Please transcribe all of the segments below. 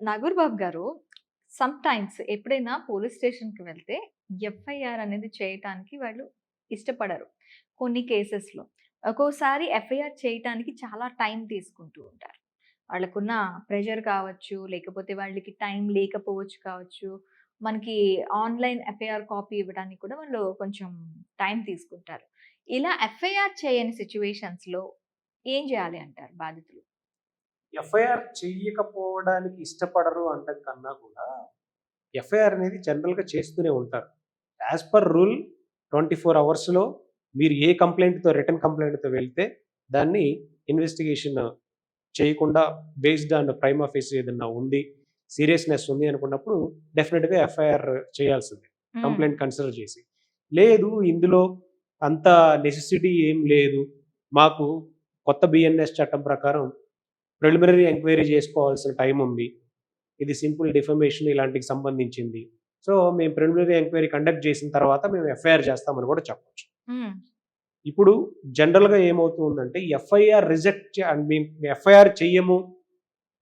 నాగూర్ బాబు గారు, సమ్‌టైమ్స్ ఎప్పుడైనా పోలీస్ స్టేషన్‌కి వెళ్తే ఎఫ్ఐఆర్ అనేది చేయటానికి వాళ్ళు ఇష్టపడరు. కొన్ని కేసెస్‌లో. ఒక్కోసారి ఎఫ్ఐఆర్ చేయటానికి చాలా టైం తీసుకుంటూ ఉంటారు. వాళ్ళకున్న ప్రెషర్ కావచ్చు, లేకపోతే వాళ్ళకి టైం లేకపోవచ్చు కావచ్చు. మనకి ఆన్‌లైన్ ఎఫ్ఐఆర్ కాపీ ఇవ్వడానికి కూడా వాళ్ళు కొంచెం టైం తీసుకుంటారు. ఇలా ఎఫ్ఐఆర్ చేయని సిట్యుయేషన్స్‌లో ఏం చేయాలి అంటారు బాధితులు? ఎఫ్ఐఆర్ చెయ్యకపోవడానికి ఇష్టపడరు అనడం కన్నా కూడా, ఎఫ్ఐఆర్ అనేది జనరల్‌గా చేస్తూనే ఉంటారు. యాస్ పర్ రూల్ 24 అవర్స్‌లో మీరు ఏ కంప్లెయింట్‌తో రిటర్న్ కంప్లెయింట్‌తో వెళ్తే, దాన్ని ఇన్వెస్టిగేషన్ చేయకుండా బేస్డ్ ఆన్ ప్రైమా ఫేసి ఏదన్నా ఉంది, సీరియస్‌నెస్ ఉంది అనుకున్నప్పుడు డెఫినిట్‌గా ఎఫ్ఐఆర్ చేయాల్సిందే. హ్మ్. కంప్లెయింట్ కన్సిడర్ చేసి. లేదు ఇందులో అంత నెసెసిటీ ఏం లేదు. మాకు కొత్త బిఎన్ఎస్ చట్టం ప్రకారం ప్రిలిమినరీ ఎంక్వైరీ చేసుకోవాల్సిన టైం ఉంది. ఇది సింపుల్ డిఫమేషన్ ఇలాంటికి సంబంధించింది. సో, మేము ప్రిలిమినరీ ఎంక్వైరీ కండక్ట్ చేసిన తర్వాత మేము ఎఫ్ఐఆర్ చేస్తామని కూడా చెప్పొచ్చు. హ్మ్. ఇప్పుడు జనరల్‌గా ఏమవుతుందంటే ఎఫ్ఐఆర్ రిజెక్ట్ మేము ఎఫ్ఐఆర్ చెయ్యము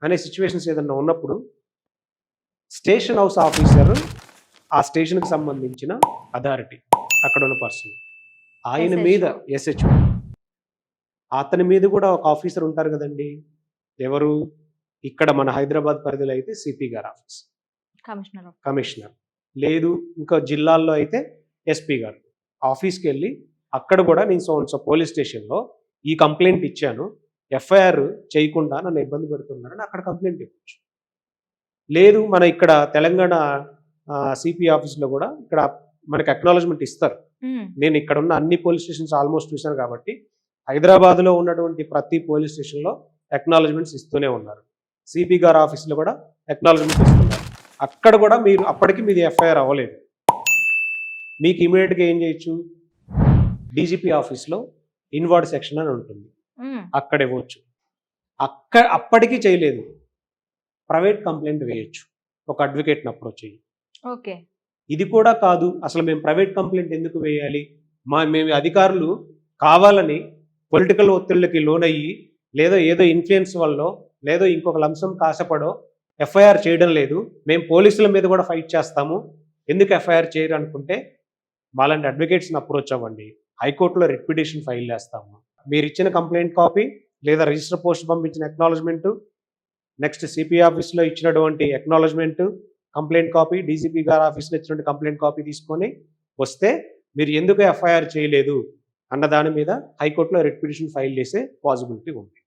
అనే సిట్యుయేషన్స్ ఏదన్నా ఉన్నప్పుడు స్టేషన్ హౌస్ ఆఫీసర్ ఆ స్టేషన్‌కి సంబంధించిన అథారిటీ అక్కడున్న పర్సన్. ఆయన మీద ఎస్‌హెచ్‌ఓ. ఎస్‌హెచ్‌ఓ. అతని మీద కూడా ఒక ఆఫీసర్ ఉంటారు గదండీ! ఎవరు? ఇక్కడ మన హైదరాబాద్ పరిధిలో అయితే సిపి గారి office. Commissioner of police. Commissioner. లేదు ఇంకా జిల్లాల్లో అయితే ఎస్పీ గారు. ఆఫీస్‌కెళ్ళి అక్కడ గూడా నేను సో అండ్ సో పోలీస్ స్టేషన్‌లో ఈ కంప్లెయింట్ ఇచ్చాను. ఎఫ్ఐఆర్ చేయకుండా నన్ను ఇబ్బంది పెడుతున్నారని అక్కడ కంప్లెయింట్ ఇవ్వచ్చు. లేదు మన ఇక్కడ తెలంగాణ సిపి ఆఫీస్‌లో గూడా ఇక్కడ మనకి అక్నాలెడ్జ్‌మెంట్ ఇస్తారు. హ్మ్. నేను ఇక్కడున్న అన్ని పోలీస్ స్టేషన్స్ ఆల్‌మోస్ట్ చూసాను కాబట్టి, హైదరాబాద్‌లో ఉన్నటువంటి ప్రతి పోలీస్ స్టేషన్‌లో అక్నాలెడ్జ్‌మెంట్స్ ఇస్తూనే ఉన్నారు. సిపి గారి ఆఫీస్‌లో కూడా అక్నాలెడ్జ్‌మెంట్ ఇస్తున్నారు. అక్కడ కూడా మీరు అప్పటికి మీది ఎఫ్ఐఆర్ అవ్వలేదు. మీకు ఇమ్మీడియేట్‌గా ఏం చేయొచ్చు? డీజీపీ ఆఫీస్‌లో ఇన్వార్డ్ సెక్షన్ అని ఉంటుంది. హ్మ్. అక్కడ ఇవ్వచ్చు. అప్పటికి చేయలేదు. ప్రైవేట్ కంప్లెయింట్ వేయొచ్చు. ఒక అడ్వకేట్‌ని అప్రోచ్ అయ్యి. ఓకే. ఇది కూడా కాదు. అసలు మేము ప్రైవేట్ కంప్లెయింట్ ఎందుకు వేయాలి? మేము అధికారులు కావాలని పొలిటికల్ ఒత్తిళ్ళకి లోనయ్యి, లేదా ఏదో ఇన్‌ఫ్లుయెన్స్ వల్లో, లేదో ఇంకొక లంసం ఆశపడో ఎఫ్ఐఆర్ చేయడం లేదు. మేము పోలీసుల మీద కూడా ఫైట్ చేస్తాము. ఎందుకు ఎఫ్ఐఆర్ చేయరు అనుకుంటే, మాలాంటి అడ్వకేట్స్‌ని అప్రోచ్ అవ్వండి. హైకోర్ట్‌లో రిట్ పిటిషన్ ఫైల్ చేస్తాము. మీరిచ్చిన కంప్లెయింట్ కాపీ లేదా రిజిస్టర్ పోస్ట్ పంపించిన అక్నాలెడ్జ్‌మెంట్, నెక్స్ట్ సిపి ఆఫీస్‌లో ఇచ్చినటువంటి అక్నాలెడ్జ్‌మెంట్, కంప్లెయింట్ కాపీ, డీజీపీ గారి ఆఫీస్‌లో ఇచ్చినటువంటి కంప్లెయింట్ కాపీ తీసుకొని వస్తే, మీరు ఎందుకు ఎఫ్ఐఆర్ చేయలేదు అన్న దాని మీద హైకోర్ట్‌లో రిట్ పిటిషన్ ఫైల్ చేసే పాసిబిలిటీ ఉంది.